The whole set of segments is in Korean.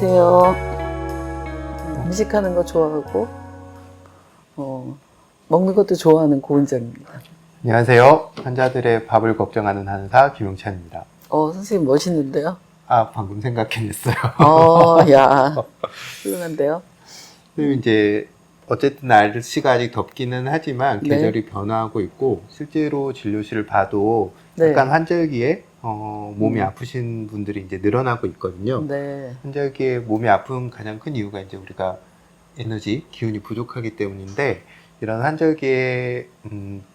안녕하세요. 음식하는 거 좋아하고 먹는 것도 좋아하는 고은정입니다. 안녕하세요. 환자들의 밥을 걱정하는 한의사 김용찬입니다. 선생님 멋있는데요? 방금 생각해냈어요. 야, 훌륭한데요? 선생님 이제 어쨌든 날씨가 아직 덥기는 하지만 네. 계절이 변화하고 있고 실제로 진료실을 봐도 네. 약간 환절기에 몸이 아프신 분들이 이제 늘어나고 있거든요. 네. 환절기에 몸이 아픈 가장 큰 이유가 이제 우리가 에너지, 기운이 부족하기 때문인데 이런 환절기에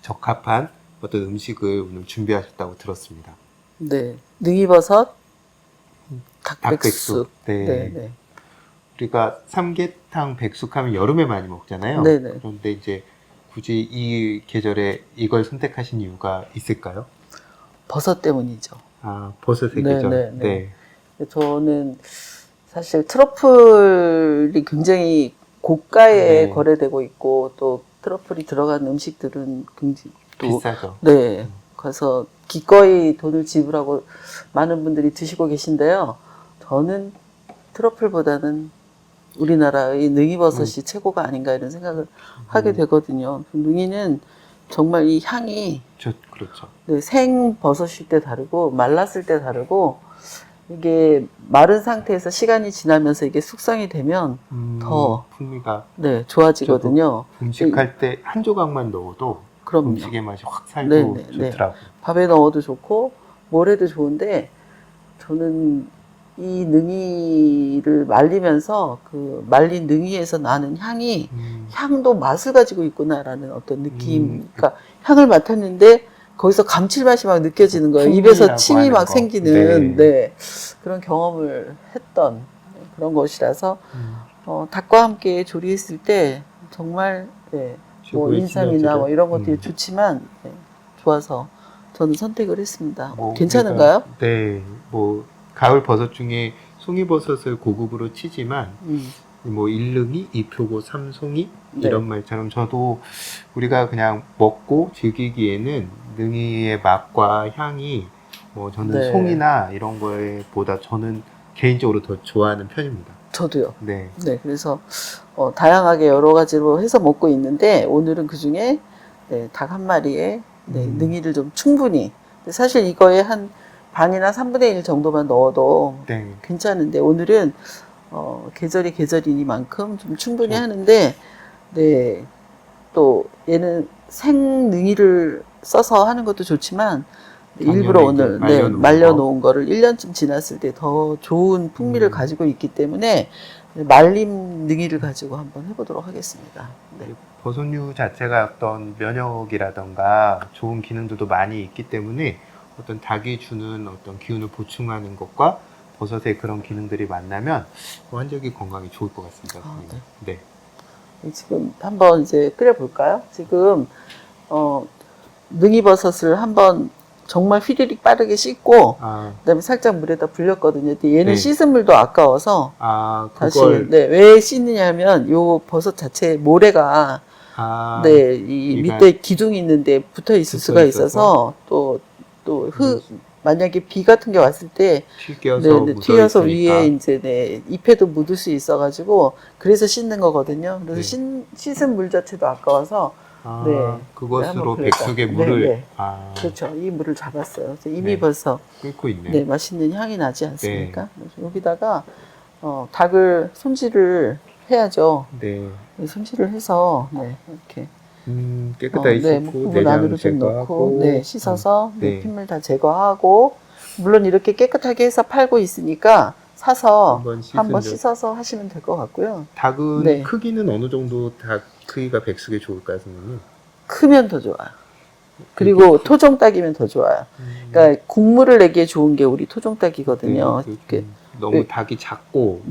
적합한 어떤 음식을 오늘 준비하셨다고 들었습니다. 네. 능이버섯, 닭백숙. 네. 네. 네. 우리가 삼계탕, 백숙하면 여름에 많이 먹잖아요. 네네. 그런데 이제 굳이 이 계절에 이걸 선택하신 이유가 있을까요? 버섯 때문이죠. 버섯의 네, 계절. 네, 네. 네. 저는 사실 트러플이 굉장히 고가에 네. 거래되고 있고 또 트러플이 들어간 음식들은 굉장히 또 비싸죠. 네. 그래서 기꺼이 돈을 지불하고 많은 분들이 드시고 계신데요. 저는 트러플보다는 우리나라의 능이버섯이 최고가 아닌가 이런 생각을 하게 되거든요. 능이는 정말 이 향이 그렇죠. 네, 생버섯일 때 다르고 말랐을 때 다르고 이게 마른 상태에서 시간이 지나면서 이게 숙성이 되면 더 풍미가 네, 좋아지거든요. 음식할 때 한 조각만 넣어도 그럼요. 음식의 맛이 확 살고 네네, 좋더라고요. 밥에 넣어도 좋고 뭘 해도 좋은데 저는 이 능이를 말리면서 그 말린 능이에서 나는 향이 향도 맛을 가지고 있구나라는 어떤 느낌. 그러니까 향을 맡았는데 거기서 감칠맛이 막 느껴지는 거예요. 입에서 침이 막 생기는 네, 그런 경험을 했던 그런 것이라서 닭과 함께 조리했을 때 정말 네, 뭐 인삼이나 뭐 이런 것들이 좋지만 네, 좋아서 저는 선택을 했습니다. 괜찮은가요? 네, 뭐 가을 버섯 중에 송이버섯을 고급으로 치지만 뭐 일릉이, 이표고, 삼송이 네. 이런 말처럼 저도 우리가 그냥 먹고 즐기기에는 능이의 맛과 향이 뭐 저는 네. 송이나 이런 거에 보다 저는 개인적으로 더 좋아하는 편입니다. 저도요. 네. 네, 그래서 다양하게 여러 가지로 해서 먹고 있는데 오늘은 그 중에 네, 닭 한 마리에 네, 능이를 좀 충분히 사실 이거에 한 반이나 3분의 1 정도만 넣어도 네. 괜찮은데 오늘은 계절이 계절이니만큼 좀 충분히 하는데 네, 또 얘는 생능이를 써서 하는 것도 좋지만 일부러 오늘 말려놓은 거를 1년쯤 지났을 때 더 좋은 풍미를 가지고 있기 때문에 말린 능이를 가지고 한번 해보도록 하겠습니다. 네. 버섯류 자체가 어떤 면역이라던가 좋은 기능들도 많이 있기 때문에 어떤 닭이 주는 어떤 기운을 보충하는 것과 버섯의 그런 기능들이 만나면 환절기 건강에 좋을 것 같습니다. 네. 지금 한번 이제 끓여볼까요? 지금 능이버섯을 한번 정말 휘리릭 빠르게 씻고 그다음에 살짝 물에다 불렸거든요. 근데 얘는 씻은 물도 아까워서 다시 왜 씻느냐면 요 버섯 자체 모래가 이 밑에 기둥이 있는데 붙어 있을 수가 있어서 또 만약에 비 같은 게 왔을 때 튀겨서 위에 이제 잎에도 묻을 수 있어가지고 그래서 씻는 거거든요. 그래서 씻은 물 자체도 아까워서 그것으로 백숙의 물을 그렇죠. 이 물을 잡았어요. 그래서 이미 벌써 끓고 있네요. 맛있는 향이 나지 않습니까? 여기다가 닭을 손질을 해야죠. 손질을 해서 이렇게 깨끗하게 씻고 부분 안으로 좀 넣고 씻어서 핏물 다 제거하고 물론 이렇게 깨끗하게 해서 팔고 있으니까 사서 한번 씻어서 하시면 될 것 같고요. 닭은 크기는 어느 정도 닭 크기가 백숙에 좋을까요, 선생님? 크면 더 좋아요. 그리고 토종닭이면 더 좋아요. 그러니까 국물을 내기에 좋은 게 우리 토종닭이거든요. 너무 닭이 작고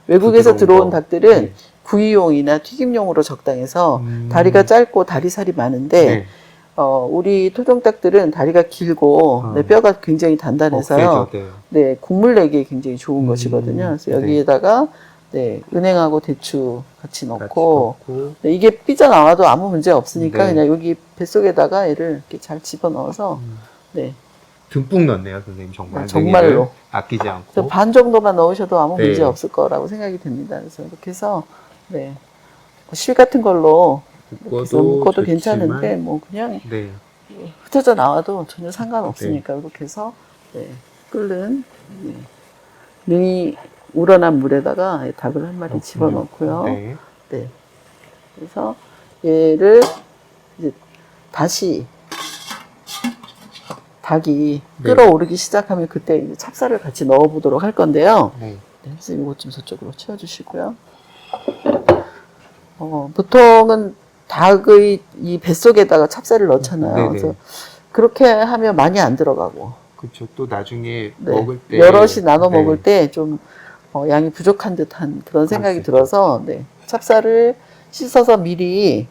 외국에서 들어온 닭들은 구이용이나 튀김용으로 적당해서 다리가 짧고 다리살이 많은데 우리 토종닭들은 다리가 길고 뼈가 굉장히 단단해서요. 국물 내기에 굉장히 좋은 것이거든요. 그래서 여기에다가 은행하고 대추 같이 넣고 이게 삐져나와도 아무 문제 없으니까 그냥 여기 뱃속에다가 얘를 이렇게 잘 집어넣어서 듬뿍 넣네요, 선생님. 정말. 정말로. 능이를 아끼지 않고. 반 정도만 넣으셔도 아무 네. 문제 없을 거라고 생각이 됩니다. 그래서 이렇게 해서 네. 실 같은 걸로 이렇게 해서 묶어도 괜찮은데 뭐 그냥 네. 흩어져 나와도 전혀 상관없으니까 이렇게 해서 네. 끓는 네. 능이 우러난 물에다가 닭을 한 마리 집어넣고요. 네. 네. 그래서 얘를 이제 다시 닭이 네. 끓어오르기 시작하면 그때 이제 찹쌀을 같이 넣어보도록 할 건데요. 네. 네, 선생님 이것 좀 저쪽으로 치워주시고요. 보통은 닭의 이 뱃속에다가 찹쌀을 넣잖아요. 네네. 그래서 그렇게 하면 많이 안 들어가고. 그렇죠. 또 나중에 네. 먹을 때 여럿이 나눠 네. 먹을 때 좀 양이 부족한 듯한 그런 생각이 수 있죠. 들어서 네. 찹쌀을 씻어서 미리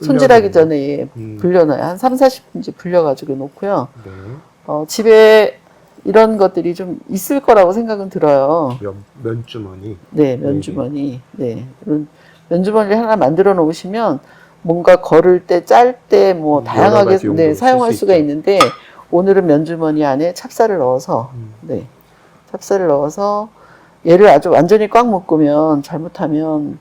손질하기 전에 불려놔요. 한 3, 40분째 불려가지고 놓고요. 네. 집에 이런 것들이 좀 있을 거라고 생각은 들어요. 면주머니. 네, 면주머니. 네. 이런 면주머니를 하나 만들어 놓으시면 뭔가 걸을 때, 짤 때 뭐 여러 다양하게 가지 용도로 쓸 사용할 수 수가 있죠. 있는데 오늘은 면주머니 안에 찹쌀을 넣어서 네. 찹쌀을 넣어서 얘를 아주 완전히 꽉 묶으면 잘못하면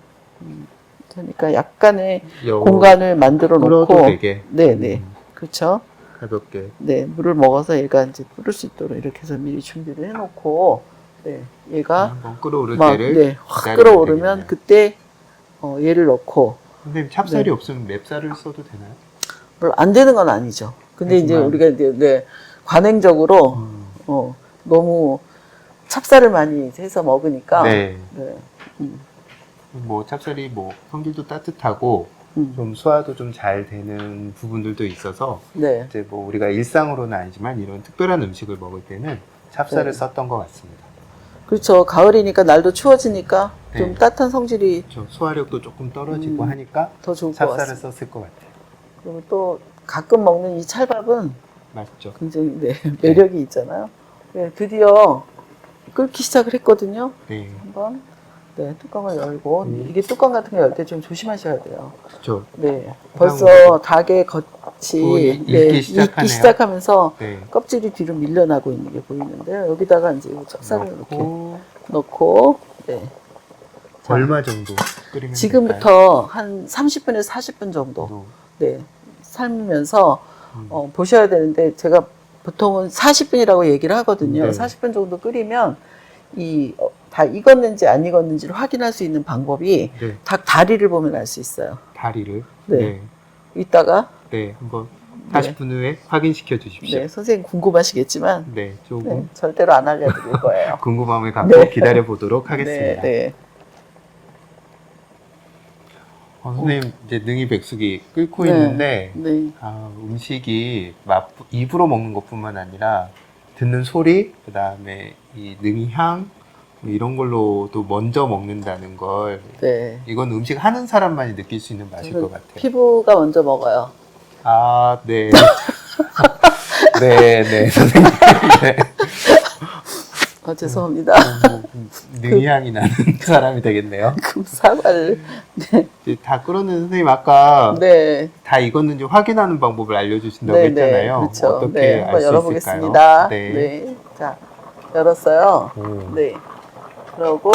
그러니까 약간의 공간을 만들어 놓고 끓어도 되게. 네, 네. 그렇죠? 가볍게. 네, 물을 먹어서 얘가 이제 끓을 수 있도록 이렇게 해서 미리 준비를 해 놓고 네. 얘가 한번 끓어오를 막 때를 네, 확 기다리면 끓어오르면 되겠네요. 그때 얘를 넣고 선생님 찹쌀이 네. 없으면 맵쌀을 써도 되나요? 물론 안 되는 건 아니죠. 근데 이제 하지만- 우리가 이제 네, 관행적으로 너무 찹쌀을 많이 해서 먹으니까 네. 네. 뭐 찹쌀이 뭐 성질도 따뜻하고 좀 소화도 좀 잘 되는 부분들도 있어서 네. 이제 뭐 우리가 일상으로는 아니지만 이런 특별한 음식을 먹을 때는 찹쌀을 네. 썼던 것 같습니다. 그렇죠. 가을이니까 날도 추워지니까 좀 네. 따뜻한 성질이 저 소화력도 조금 떨어지고 하니까 더 좋을 것 찹쌀을 같습니다. 썼을 것 같아요. 그리고 또 가끔 먹는 이 찰밥은 맛있죠? 굉장히 네, 매력이 있잖아요. 네, 드디어 끓기 시작을 했거든요. 네. 한번 네, 뚜껑을 열고 이게 뚜껑 같은 거 열 때 좀 조심하셔야 돼요. 그렇죠. 네, 벌써 닭의 겉이 익기 시작하네요. 익기 시작하면서 네. 껍질이 뒤로 밀려나고 있는 게 보이는데요. 여기다가 이제 찹쌀을 이렇게 넣고 넣고 네. 자, 얼마 정도 끓이면 될까요? 지금부터 한 30분에서 40분 정도 네, 삶으면서 보셔야 되는데 제가 보통은 40분이라고 얘기를 하거든요. 네. 40분 정도 끓이면 다 익었는지 안 익었는지를 확인할 수 있는 방법이 네. 닭 다리를 보면 알 수 있어요. 다리를 네. 네. 이따가 네. 한번 40분 후에 확인시켜 주십시오. 네, 선생님 궁금하시겠지만 네. 조금 네, 절대로 안 알려드릴 거예요. 궁금함을 갖고 네. 기다려 보도록 하겠습니다. 네, 네. 선생님 이제 능이 백숙이 끓고 네. 있는데 네. 음식이 입으로 먹는 것뿐만 아니라 듣는 소리, 그 다음에 이 능이 향 뭐 이런 걸로도 먼저 먹는다는 걸 네. 이건 음식 하는 사람만이 느낄 수 있는 맛일 것 같아요. 피부가 먼저 먹어요. 아, 네. 네, 네, 선생님. 네. 죄송합니다. 능이 향이 나는 사람이 되겠네요. 그 사과를 네. 이제 다 끓었는 선생님 아까 네. 다 익었는지 확인하는 방법을 알려주신다고 네, 했잖아요. 네, 그렇죠. 어떻게 네, 알 한번 수 열어보겠습니다. 있을까요? 네. 네. 자, 열었어요. 오. 네. 그러고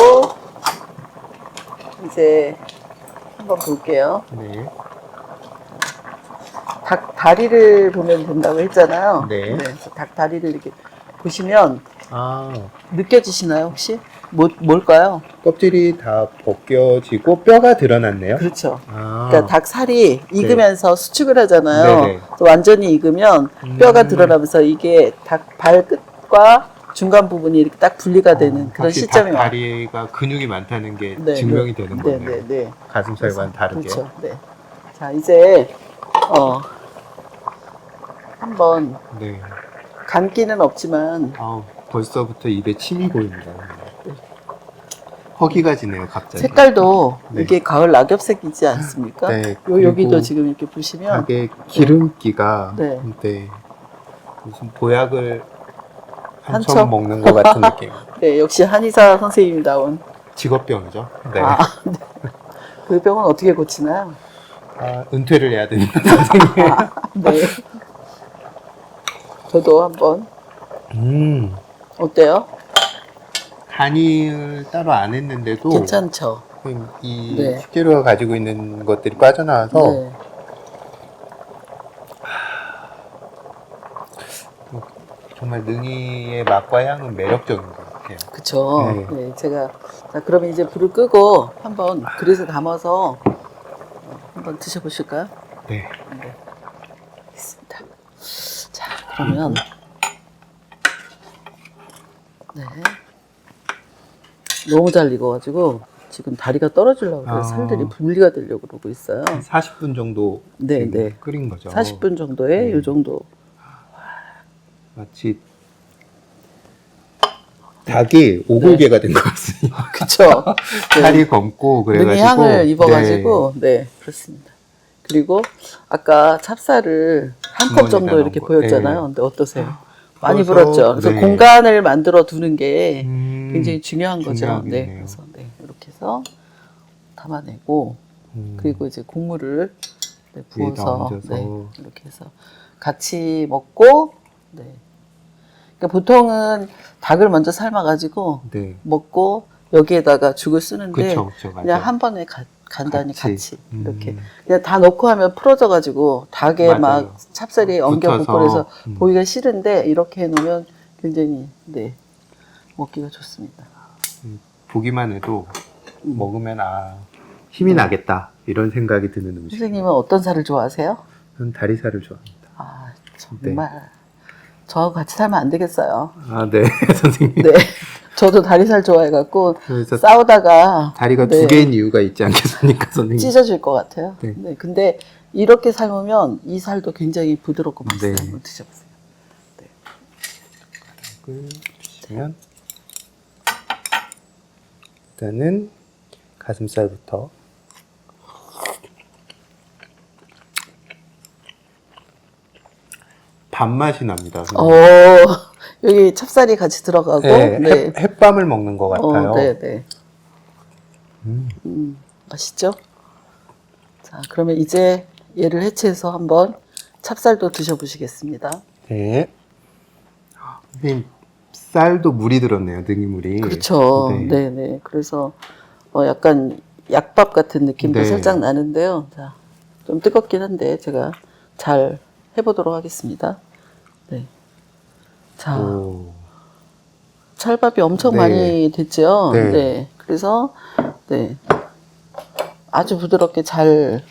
이제 한번 볼게요. 네. 닭 다리를 보면 된다고 했잖아요. 네. 그래서 닭 다리를 이렇게 보시면 아, 느껴지시나요, 혹시? 뭘까요? kop질이 다 벗겨지고 뼈가 드러났네요. 그렇죠. 아, 그러니까 닭 살이 익으면서 수축을 하잖아요. 네네. 또 완전히 익으면 뼈가 드러나면서 이게 닭 발끝과 중간 부분이 이렇게 딱 분리가 되는 그런 확실히 시점이 닭 와요. 다리가 근육이 많다는 게 네, 증명이 네. 되는 네, 거네요. 네, 네. 가슴살과는 다르게. 그렇죠. 네. 자, 이제 한번 네. 간기는 없지만 벌써부터 입에 침이 고입니다. 허기가 지네요, 갑자기. 색깔도 네. 이게 가을 낙엽색이지 않습니까? 네, 여기도 그리고 지금 이렇게 보시면 닭의 기름기가 네. 무슨 보약을 한참 한참 먹는 것 같은 느낌. 네, 역시 한의사 선생님다운 직업병이죠. 네. 네. 그 병은 어떻게 고치나요? 은퇴를 해야 됩니다. 네. 저도 한번 어때요? 간이를 따로 안 했는데도 괜찮죠? 이 네. 식재료가 가지고 있는 것들이 빠져나와서 네. 정말 능이의 맛과 향은 매력적인 것 같아요. 그쵸. 네. 네, 제가 자 그러면 이제 불을 끄고 한번 그릇에 담아서 한번 드셔보실까요? 네. 네, 있습니다. 자 그러면 네 너무 잘 익어가지고 지금 다리가 떨어지려고 그래요. 아. 살들이 분리가 되려고 그러고 있어요. 40분 정도 네, 지금 네. 끓인 거죠. 40분 정도에 네. 이 정도. 마치 닭이 오골개가 된 것 같습니다. 그쵸. 네. 살이 검고 그래가지고 능이 향을 입어가지고 네 그렇습니다. 그리고 아까 찹쌀을 한 컵 주머니에다 정도 넣은 이렇게 거. 보였잖아요. 네. 근데 어떠세요? 많이 그래서, 불었죠. 그래서 네. 공간을 만들어 두는 게 네. 굉장히 중요한 거죠. 중요하겠네요. 네, 그래서 네, 이렇게 해서 담아내고 그리고 이제 국물을 네, 위에다 부어서 얹어서. 네, 이렇게 해서 같이 먹고 네. 그러니까 보통은 닭을 먼저 삶아가지고 네. 먹고 여기에다가 죽을 쓰는데 그쵸, 그쵸, 맞아요. 그냥 한 번에 간단히 같이 음. 이렇게 그냥 다 넣고 하면 풀어져가지고 닭에 맞아요. 막 찹쌀이 엉겨 붙고 그래서 붙어서, 보기가 싫은데 이렇게 해놓으면 굉장히 네 먹기가 좋습니다. 보기만 해도 먹으면 힘이 나겠다 이런 생각이 드는 음식. 선생님은 어떤 살을 좋아하세요? 저는 다리살을 좋아합니다. 아 정말 저하고 같이 살면 안 되겠어요. 아, 네, 선생님. 네, 저도 다리살 좋아해갖고 그래서 싸우다가 다리가 네. 두 개인 이유가 있지 않겠습니까, 선생님? 찢어질 것 같아요. 네. 네. 근데 이렇게 삶으면 이 살도 굉장히 부드럽고 맛있어요. 네. 한번 드셔보세요. 주시면 일단은 가슴살부터. 밥맛이 납니다. 여기 찹쌀이 같이 들어가고, 네, 네. 햇밤을 먹는 것 같아요. 네, 네. 맛있죠? 자, 그러면 이제 얘를 해체해서 한번 찹쌀도 드셔보시겠습니다. 네. 선생님, 쌀도 물이 들었네요, 능이물이. 그렇죠. 네. 네, 네. 그래서 약간 약밥 같은 느낌도 네. 살짝 나는데요. 자, 좀 뜨겁긴 한데 제가 잘 해보도록 하겠습니다. 네. 자, 오. 찰밥이 엄청 네. 많이 됐죠. 네. 네. 그래서 네. 아주 부드럽게 잘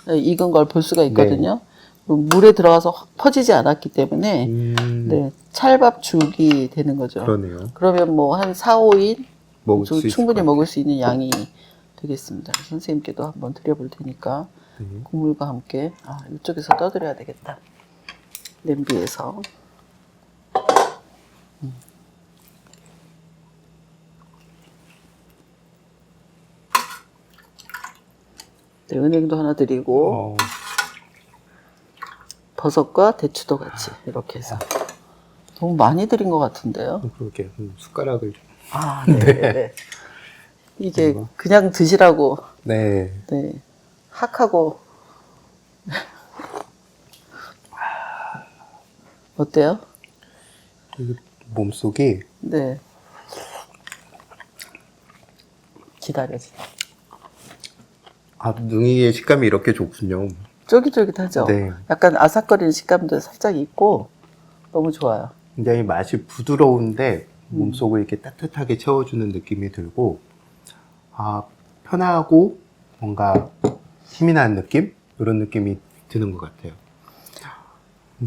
익은 걸 볼 수가 있거든요. 물에 들어가서 확 퍼지지 않았기 때문에 네, 찰밥죽이 되는 거죠. 그러네요. 그러면 뭐 한 4, 5인 먹을 수 있을 충분히 것 먹을 수 있는 양이 되겠습니다. 선생님께도 한번 드려볼 테니까 네. 국물과 함께 이쪽에서 떠드려야 되겠다. 냄비에서. 네, 은행도 하나 드리고 버섯과 대추도 같이 이렇게 해서 너무 많이 드린 것 같은데요. 그렇게 숟가락을 좀. 네. 네. 이게 그냥 드시라고 네. 네 학하고 어때요? 몸속이 네 기다려지. 능이의 식감이 이렇게 좋군요. 쫄깃쫄깃하죠. 네. 약간 아삭거리는 식감도 살짝 있고 너무 좋아요. 굉장히 맛이 부드러운데 몸속을 이렇게 따뜻하게 채워주는 느낌이 들고 편하고 뭔가 힘이 나는 느낌? 이런 느낌이 드는 것 같아요.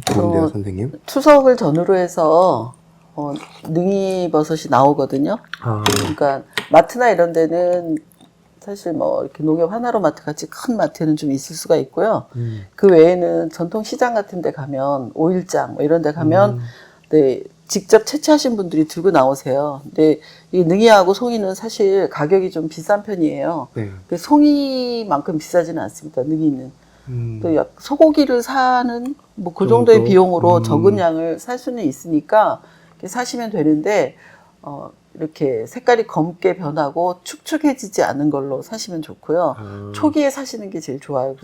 좋은데요, 선생님? 추석을 전후로 해서 능이버섯이 나오거든요. 그러니까 마트나 이런 데는 사실 뭐 이렇게 농협 하나로 마트 같이 큰 마트는 좀 있을 수가 있고요. 그 외에는 전통 시장 같은 데 가면 오일장 뭐 이런 데 가면 네, 직접 채취하신 분들이 들고 나오세요. 근데 이 능이하고 송이는 사실 가격이 좀 비싼 편이에요. 네. 송이만큼 비싸지는 않습니다. 능이는. 또 소고기를 사는 뭐 그 정도? 정도의 비용으로 적은 양을 살 수는 있으니까 이렇게 사시면 되는데 이렇게 색깔이 검게 변하고 축축해지지 않은 걸로 사시면 좋고요. 초기에 사시는 게 제일 좋아요.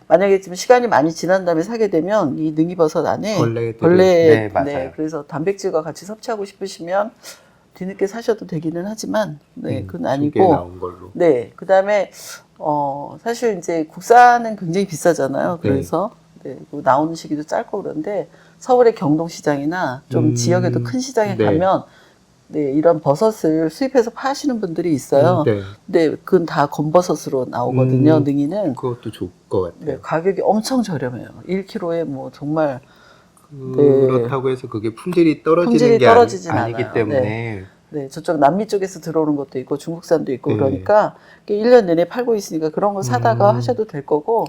만약에 좀 시간이 많이 지난 다음에 사게 되면 이 능이버섯 안에 벌레들이 네, 맞아요. 그래서 단백질과 같이 섭취하고 싶으시면 뒤늦게 사셔도 되기는 하지만 그건 두개 아니고 나온 걸로. 그다음에 사실 이제 국산은 굉장히 비싸잖아요. 네. 그래서 그 나오는 시기도 짧고 그런데 서울의 경동시장이나 좀 지역에도 큰 시장에 네. 가면 이런 버섯을 수입해서 파시는 분들이 있어요. 네. 근데 그건 다 건버섯으로 나오거든요. 능이는. 그것도 좋을 것 같아요. 가격이 엄청 저렴해요. 1kg에 뭐 정말 그렇다고 해서 그게 품질이 떨어지는 품질이 게 떨어지진 아니기 않아요. 때문에 저쪽 남미 쪽에서 들어오는 것도 있고 중국산도 있고 네. 그러니까 1년 내내 팔고 있으니까 그런 거 사다가 하셔도 될 거고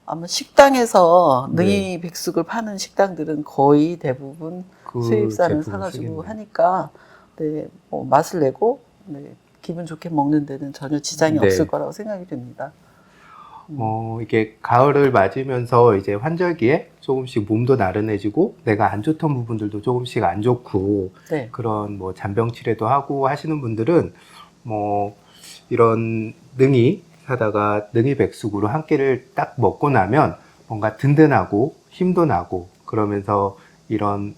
아마 식당에서 능이 백숙을 파는 식당들은 거의 대부분 그 수입산을 제품을 사가지고 쓰겠네요. 하니까 뭐 맛을 내고 기분 좋게 먹는 데는 전혀 지장이 네. 없을 거라고 생각이 됩니다. 이게 가을을 맞으면서 이제 환절기에 조금씩 몸도 나른해지고 내가 안 좋던 부분들도 조금씩 안 좋고 그런 뭐 잔병 치레도 하고 하시는 분들은 뭐 이런 능이 사다가 능이 백숙으로 한 끼를 딱 먹고 나면 뭔가 든든하고 힘도 나고 그러면서 이런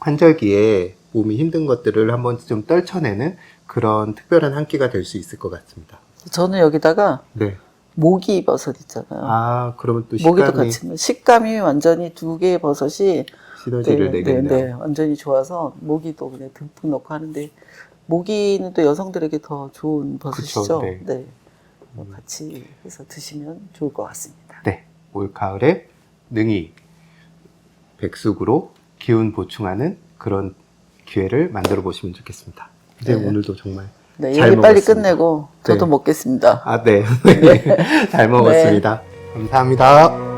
환절기에 몸이 힘든 것들을 한번 좀 떨쳐내는 그런 특별한 한 끼가 될 수 있을 것 같습니다. 저는 여기다가 네. 모기 버섯 있잖아요. 아, 그러면 또 모기도 식감이 같이 식감이 완전히 두 개의 버섯이 시너지를 내겠네요. 완전히 좋아서 모기도 그냥 듬뿍 넣고 하는데 모기는 또 여성들에게 더 좋은 버섯이죠. 그쵸, 같이 해서 드시면 좋을 것 같습니다. 네, 올 가을에 능이 백숙으로 기운 보충하는 그런 기회를 만들어 보시면 좋겠습니다. 네, 오늘도 정말 잘 얘기 빨리 먹었습니다. 끝내고 저도 먹겠습니다. 아, 네. 잘 먹었습니다. 감사합니다.